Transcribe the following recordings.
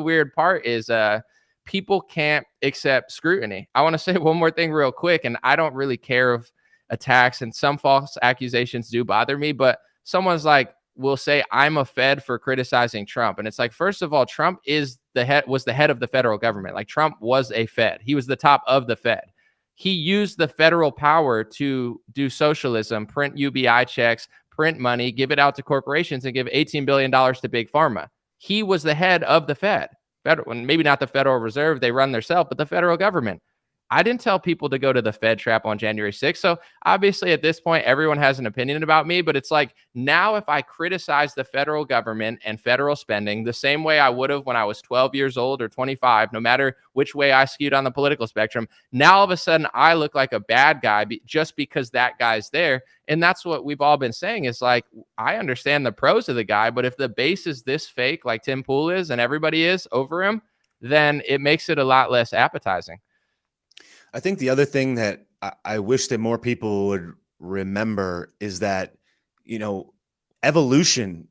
weird part is people can't accept scrutiny. I want to say one more thing real quick, and I don't really care if attacks and some false accusations do bother me, but someone's like, will say I'm a Fed for criticizing Trump. And it's like, first of all, Trump was the head of the federal government. Like, Trump was a Fed. He was the top of the Fed. He used the federal power to do socialism, print UBI checks, print money, give it out to corporations, and give $18 billion to big pharma. He was the head of the Fed. Federal, and maybe not the Federal Reserve, they run themselves, but the federal government. I didn't tell people to go to the Fed trap on January 6th. So obviously at this point, everyone has an opinion about me, but it's like, now if I criticize the federal government and federal spending the same way I would have when I was 12 years old or 25, no matter which way I skewed on the political spectrum, now all of a sudden I look like a bad guy just because that guy's there. And that's what we've all been saying is like, I understand the pros of the guy, but if the base is this fake, like Tim Pool is and everybody is over him, then it makes it a lot less appetizing. I think the other thing that I wish that more people would remember is that, evolution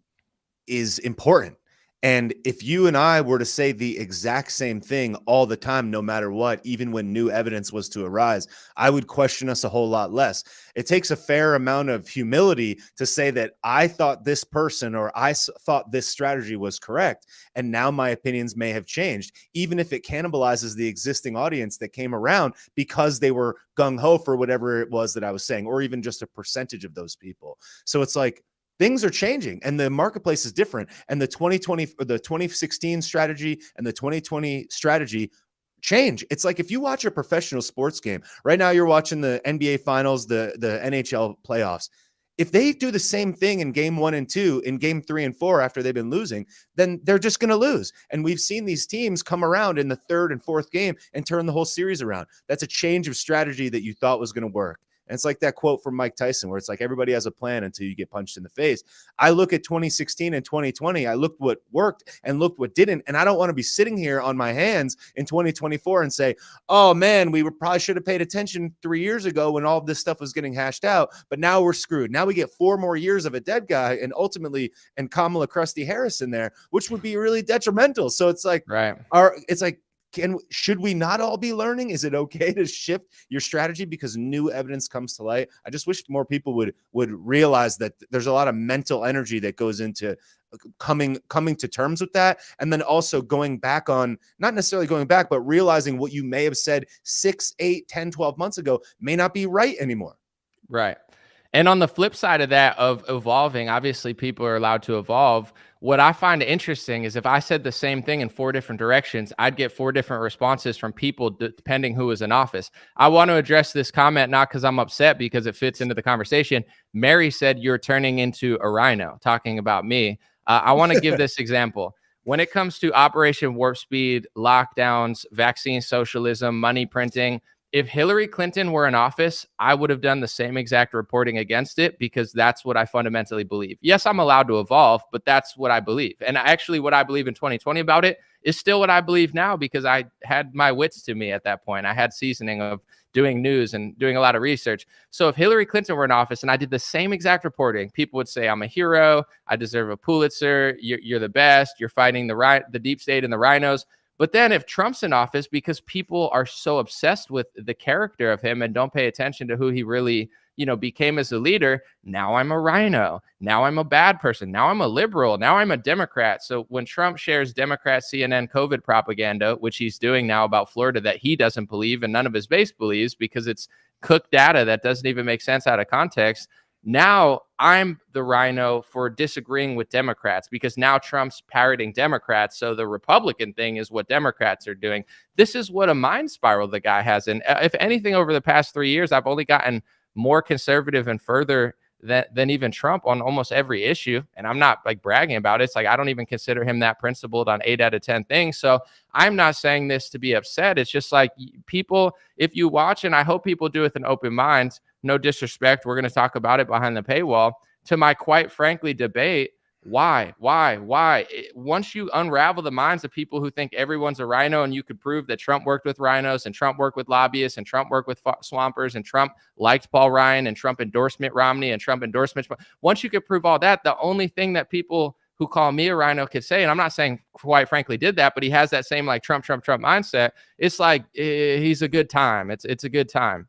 is important. And if you and I were to say the exact same thing all the time, no matter what, even when new evidence was to arise, I would question us a whole lot less. It takes a fair amount of humility to say that I thought this person or I thought this strategy was correct, and now my opinions may have changed, even if it cannibalizes the existing audience that came around because they were gung-ho for whatever it was that I was saying, or even just a percentage of those people. So it's like, things are changing and the marketplace is different. And the 2016 strategy and the 2020 strategy change. It's like if you watch a professional sports game right now, you're watching the NBA finals, the NHL playoffs. If they do the same thing in game 1 and 2, in game 3 and 4, after they've been losing, then they're just going to lose. And we've seen these teams come around in the 3rd and 4th game and turn the whole series around. That's a change of strategy that you thought was going to work. And it's like that quote from Mike Tyson, where it's like, everybody has a plan until you get punched in the face. I look at 2016 and 2020. I looked what worked and looked what didn't. And I don't want to be sitting here on my hands in 2024 and say, oh man, we probably should have paid attention 3 years ago when all of this stuff was getting hashed out, but now we're screwed. Now we get 4 more years of a dead guy and ultimately, and Kamala Krusty Harris in there, which would be really detrimental. So it's like, right. Should we not all be learning? Is it okay to shift your strategy because new evidence comes to light? I just wish more people would realize that there's a lot of mental energy that goes into coming to terms with that. And then also going back on, not necessarily going back, but realizing what you may have said 6, 8, 10, 12 months ago may not be right anymore. Right. And on the flip side of that, of evolving, obviously people are allowed to evolve. What I find interesting is if I said the same thing in 4 different directions, I'd get 4 different responses from people depending who was in office. I want to address this comment, not because I'm upset, because it fits into the conversation. Mary said, you're turning into a rhino, talking about me. I want to give this example. When it comes to Operation Warp Speed, lockdowns, vaccine socialism, money printing, if Hillary Clinton were in office, I would have done the same exact reporting against it because that's what I fundamentally believe. Yes, I'm allowed to evolve, but that's what I believe. And actually what I believe in 2020 about it is still what I believe now because I had my wits to me at that point. I had seasoning of doing news and doing a lot of research. So if Hillary Clinton were in office and I did the same exact reporting, people would say, I'm a hero. I deserve a Pulitzer. You're the best. You're fighting the deep state and the rhinos. But then if Trump's in office, because people are so obsessed with the character of him and don't pay attention to who he really, became as a leader, now I'm a rhino. Now I'm a bad person. Now I'm a liberal. Now I'm a Democrat. So when Trump shares Democrat CNN COVID propaganda, which he's doing now about Florida that he doesn't believe and none of his base believes because it's cooked data that doesn't even make sense out of context, now I'm the rhino for disagreeing with Democrats because now Trump's parroting Democrats. So the Republican thing is what Democrats are doing. This is what a mind spiral the guy has. And if anything, over the past 3 years, I've only gotten more conservative and further than even Trump on almost every issue. And I'm not like bragging about it. It's like, I don't even consider him that principled on 8 out of 10 things. So I'm not saying this to be upset. It's just like people, if you watch, and I hope people do with an open mind, no disrespect, we're going to talk about it behind the paywall, to my quite frankly debate, why? Once you unravel the minds of people who think everyone's a rhino and you could prove that Trump worked with rhinos and Trump worked with lobbyists and Trump worked with swampers and Trump liked Paul Ryan and Trump endorsed Mitt Romney and Trump endorsed Mitch. Once you could prove all that, the only thing that people who call me a rhino could say, and I'm not saying quite frankly did that, but he has that same like Trump mindset. It's like he's a good time. It's a good time.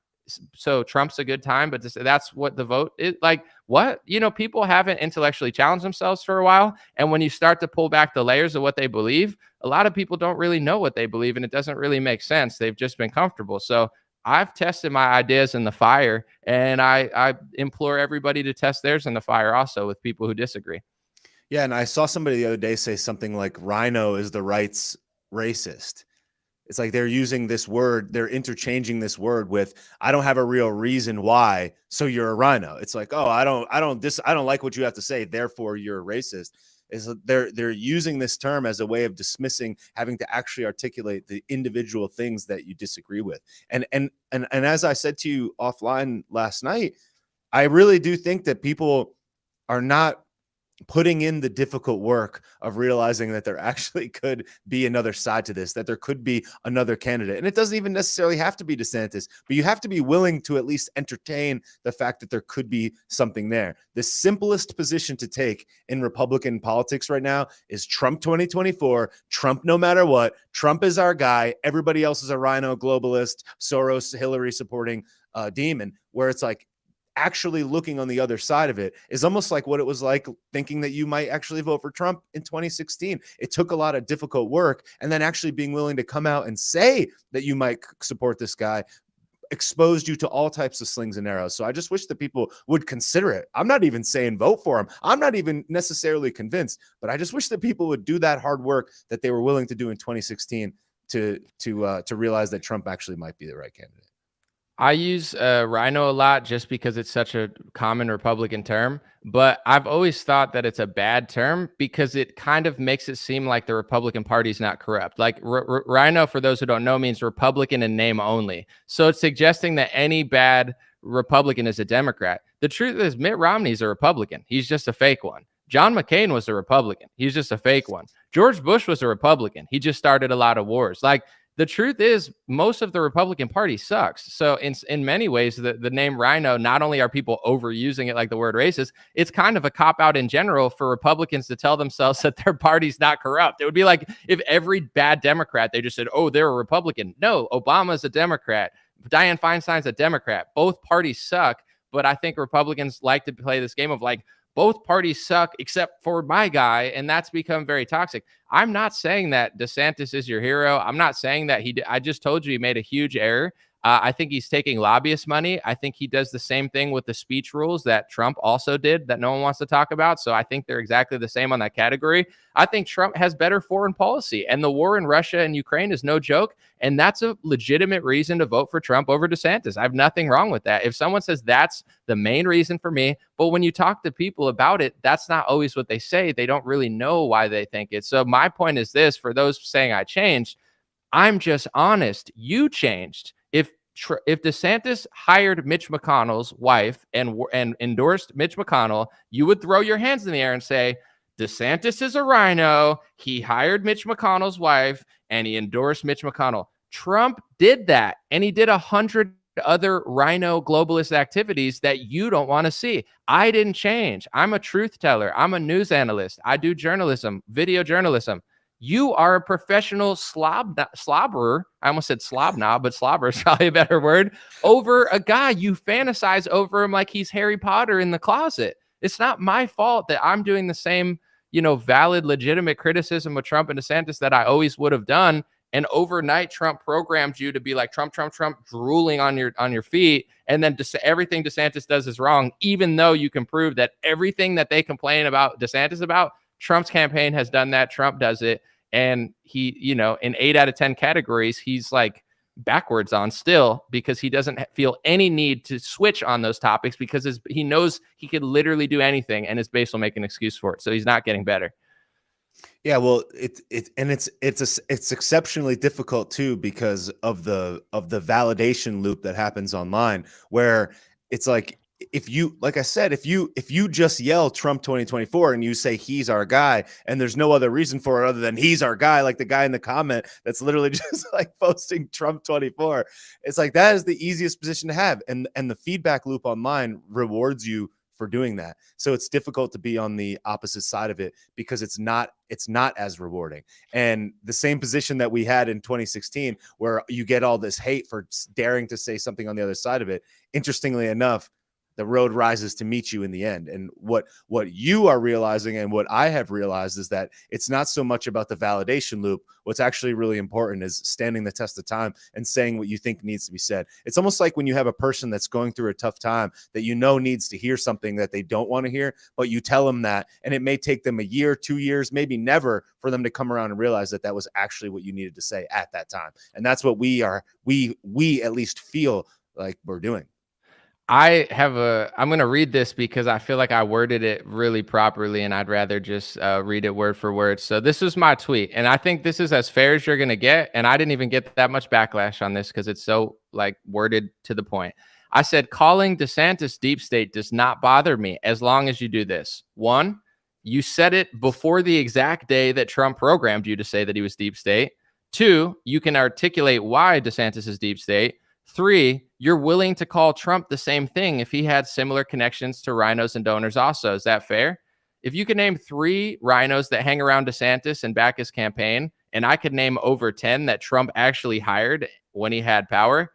So Trump's a good time, but that's what the vote is like. What, people haven't intellectually challenged themselves for a while, and when you start to pull back the layers of what they believe, a lot of people don't really know what they believe, and it doesn't really make sense. They've just been comfortable. So I've tested my ideas in the fire, and I implore everybody to test theirs in the fire also with people who disagree. Yeah, and I saw somebody the other day say something like RINO is the right's racist. It's like they're using this word, they're interchanging this word with I don't have a real reason why, so you're a rhino. It's like, oh, I don't like what you have to say, therefore you're a racist. Is they're using this term as a way of dismissing having to actually articulate the individual things that you disagree with. And as I said to you offline last night, I really do think that people are not putting in the difficult work of realizing that there actually could be another side to this, that there could be another candidate. And it doesn't even necessarily have to be DeSantis, but you have to be willing to at least entertain the fact that there could be something there. The simplest position to take in Republican politics right now is Trump 2024, Trump no matter what. Trump is our guy. Everybody else is a rhino, globalist, Soros, Hillary supporting demon, where it's like, actually looking on the other side of it is almost like what it was like thinking that you might actually vote for Trump in 2016. It took a lot of difficult work, and then actually being willing to come out and say that you might support this guy exposed you to all types of slings and arrows. So I just wish that people would consider it. I'm not even saying vote for him. I'm not even necessarily convinced, but I just wish that people would do that hard work that they were willing to do in 2016 to realize that Trump actually might be the right candidate. I use rhino a lot just because it's such a common Republican term, but I've always thought that it's a bad term because it kind of makes it seem like the Republican Party is not corrupt. Like rhino, for those who don't know, means Republican in name only. So it's suggesting that any bad Republican is a Democrat. The truth is Mitt Romney's a Republican. He's just a fake one. John McCain was a Republican. He's just a fake one. George Bush was a Republican. He just started a lot of wars. Like, the truth is, most of the Republican Party sucks. So in many ways, the name rhino, not only are people overusing it like the word racist, it's kind of a cop-out in general for Republicans to tell themselves that their party's not corrupt. It would be like if every bad Democrat, they just said, oh, they're a Republican. No, Obama's a Democrat. Dianne Feinstein's a Democrat. Both parties suck. But I think Republicans like to play this game of like, both parties suck except for my guy, and that's become very toxic. I'm not saying that DeSantis is your hero. I'm not saying that I just told you he made a huge error. I think he's taking lobbyist money. I think he does the same thing with the speech rules that Trump also did that no one wants to talk about. So I think they're exactly the same on that category. I think Trump has better foreign policy, and the war in Russia and Ukraine is no joke. And that's a legitimate reason to vote for Trump over DeSantis. I have nothing wrong with that. If someone says that's the main reason for me, but when you talk to people about it, that's not always what they say. They don't really know why they think it. So my point is this, for those saying I changed, I'm just honest. You changed. If DeSantis hired Mitch McConnell's wife and endorsed Mitch McConnell, you would throw your hands in the air and say, DeSantis is a rhino. He hired Mitch McConnell's wife and he endorsed Mitch McConnell. Trump did that, and he did 100 other rhino globalist activities that you don't want to see. I didn't change. I'm a truth teller. I'm a news analyst. I do journalism, video journalism. You are a professional slobberer. I almost said slobnob, but slobber is probably a better word. Over a guy, you fantasize over him like he's Harry Potter in the closet. It's not my fault that I'm doing the same, valid, legitimate criticism of Trump and DeSantis that I always would have done. And overnight, Trump programmed you to be like Trump, drooling on your feet, and then everything DeSantis does is wrong, even though you can prove that everything that they complain about DeSantis about, Trump's campaign has done that. Trump does it. And he, in 8 out of 10 categories, he's like backwards on still because he doesn't feel any need to switch on those topics because he knows he could literally do anything and his base will make an excuse for it. So he's not getting better. Yeah, well, it's exceptionally difficult too because of the validation loop that happens online, where it's like, if you, like I said, if you just yell Trump 2024 and you say he's our guy and there's no other reason for it other than he's our guy, like the guy in the comment that's literally just like posting Trump 24, it's like that is the easiest position to have, and the feedback loop online rewards you for doing that. So it's difficult to be on the opposite side of it because it's not as rewarding. And the same position that we had in 2016, where you get all this hate for daring to say something on the other side of it. Interestingly enough, the road rises to meet you in the end. And what you are realizing and what I have realized is that it's not so much about the validation loop. What's actually really important is standing the test of time and saying what you think needs to be said. It's almost like when you have a person that's going through a tough time that you know needs to hear something that they don't want to hear, but you tell them that, and it may take them a year, 2 years, maybe never for them to come around and realize that that was actually what you needed to say at that time. And that's what we at least feel like we're doing. I'm going to read this because I feel like I worded it really properly and I'd rather just read it word for word. So this was my tweet, and I think this is as fair as you're going to get. And I didn't even get that much backlash on this because it's so like worded to the point. I said, calling DeSantis deep state does not bother me as long as you do this. 1, you said it before the exact day that Trump programmed you to say that he was deep state. 2, you can articulate why DeSantis is deep state. 3, you're willing to call Trump the same thing if he had similar connections to rhinos and donors also. Is that fair? If you can name 3 rhinos that hang around DeSantis and back his campaign, and I could name over 10 that Trump actually hired when he had power,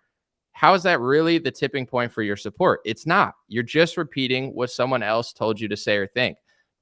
how is that really the tipping point for your support? It's not. You're just repeating what someone else told you to say or think.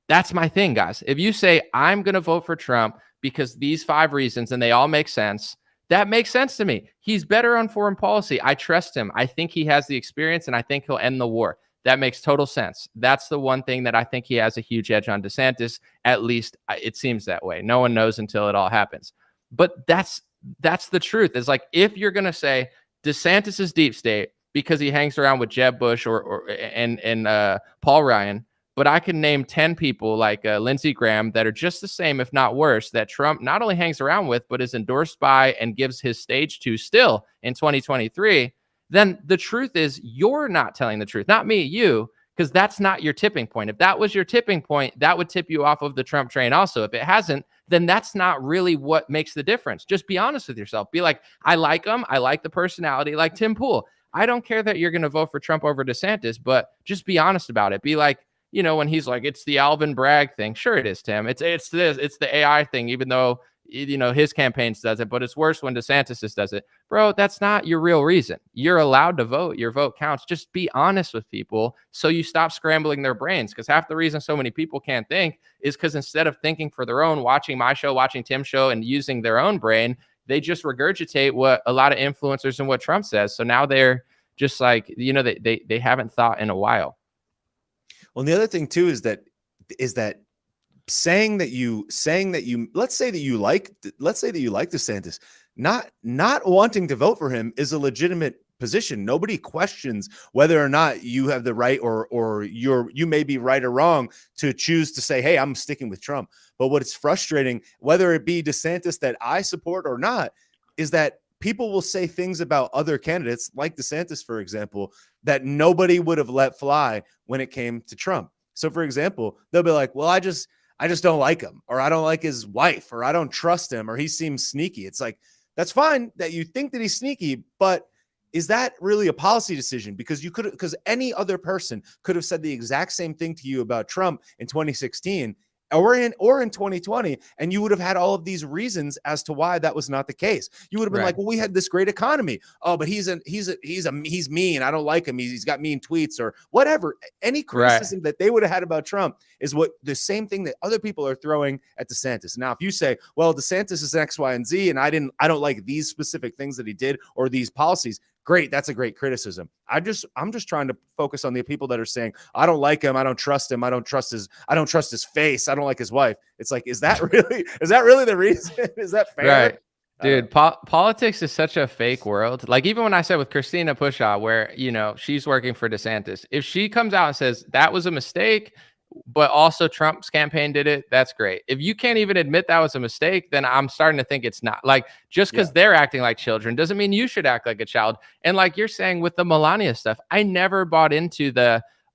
That's my thing, guys. If you say, I'm going to vote for Trump because these 5 reasons, and they all make sense, that makes sense to me. He's better on foreign policy. I trust him. I think he has the experience, and I think he'll end the war. That makes total sense. That's the one thing that I think he has a huge edge on DeSantis. At least it seems that way. No one knows until it all happens. But that's the truth. It's like, if you're going to say DeSantis is deep state because he hangs around with Jeb Bush and Paul Ryan, but I can name 10 people like Lindsey Graham that are just the same, if not worse, that Trump not only hangs around with, but is endorsed by and gives his stage to still in 2023, then the truth is you're not telling the truth. Not me, you, because that's not your tipping point. If that was your tipping point, that would tip you off of the Trump train also. If it hasn't, then that's not really what makes the difference. Just be honest with yourself. Be like, I like him. I like the personality, like Tim Pool. I don't care that you're going to vote for Trump over DeSantis, but just be honest about it. Be like, when he's like, it's the Alvin Bragg thing. Sure it is, Tim. It's the AI thing, even though, his campaigns does it, but it's worse when DeSantis does it. Bro, that's not your real reason. You're allowed to vote. Your vote counts. Just be honest with people so you stop scrambling their brains, because half the reason so many people can't think is because instead of thinking for their own, watching my show, watching Tim's show, and using their own brain, they just regurgitate what a lot of influencers and what Trump says. So now they're just like, they haven't thought in a while. Well, and the other thing too is that saying that you let's say that you like DeSantis, not wanting to vote for him is a legitimate position. Nobody questions whether or not you have the right or you may be right or wrong to choose to say, hey, I'm sticking with Trump. But what is frustrating, whether it be DeSantis that I support or not, is that people will say things about other candidates like DeSantis, for example, that nobody would have let fly when it came to Trump. So, for example, they'll be like, well, I just don't like him, or I don't like his wife, or I don't trust him, or he seems sneaky. It's like, that's fine that you think that he's sneaky, but is that really a policy decision? Because any other person could have said the exact same thing to you about Trump in 2016 or in 2020, and you would have had all of these reasons as to why that was not the case. You would have been like, well, we had this great economy. Oh, but he's mean. I don't like him. He's got mean tweets or whatever. Any criticism that they would have had about Trump is what the same thing that other people are throwing at DeSantis. Now, if you say, well, DeSantis is X, Y, and Z, and I don't like these specific things that he did or these policies, great. That's a great criticism. I'm just trying to focus on the people that are saying, I don't like him. I don't trust him. I don't trust his face. I don't like his wife. It's like, is that really the reason? Is that fair? Right. Dude, politics is such a fake world. Like, even when I said with Christina Pushaw, where, she's working for DeSantis, if she comes out and says that was a mistake, but also Trump's campaign did it, that's great. If you can't even admit that was a mistake, then I'm starting to think it's not. Like, just because they're acting like children doesn't mean you should act like a child. And like you're saying with the Melania stuff, I never bought into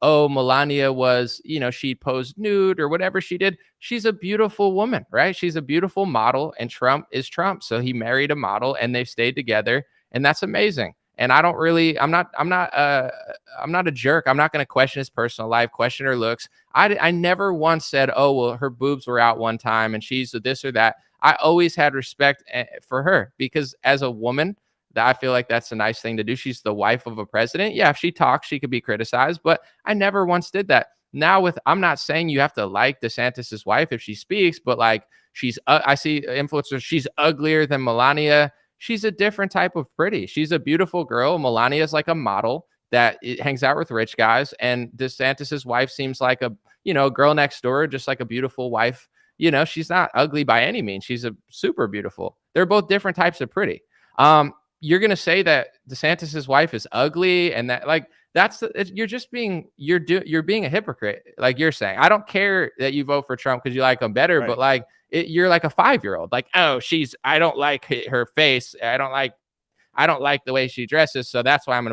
Melania was, she posed nude or whatever she did. She's a beautiful woman, right? She's a beautiful model, and Trump is Trump. So he married a model and they've stayed together, and that's amazing. And I'm not a jerk. I'm not going to question his personal life, question her looks. I never once said, oh, well, her boobs were out one time and she's this or that. I always had respect for her because as a woman, I feel like that's a nice thing to do. She's the wife of a president. Yeah, if she talks, she could be criticized, but I never once did that. Now I'm not saying you have to like DeSantis's wife if she speaks, but like I see influencers, she's uglier than Melania. She's a different type of pretty. She's a beautiful girl. Melania is like a model that hangs out with rich guys, and DeSantis's wife seems like a girl next door, just like a beautiful wife. She's not ugly by any means. She's a super beautiful. They're both different types of pretty. You're gonna say that DeSantis's wife is ugly, and that like you're being a hypocrite. Like you're saying, I don't care that you vote for Trump because you like him better, but like you're like a 5-year-old. Like, oh, I don't like her face. I don't like the way she dresses, so that's why I'm gonna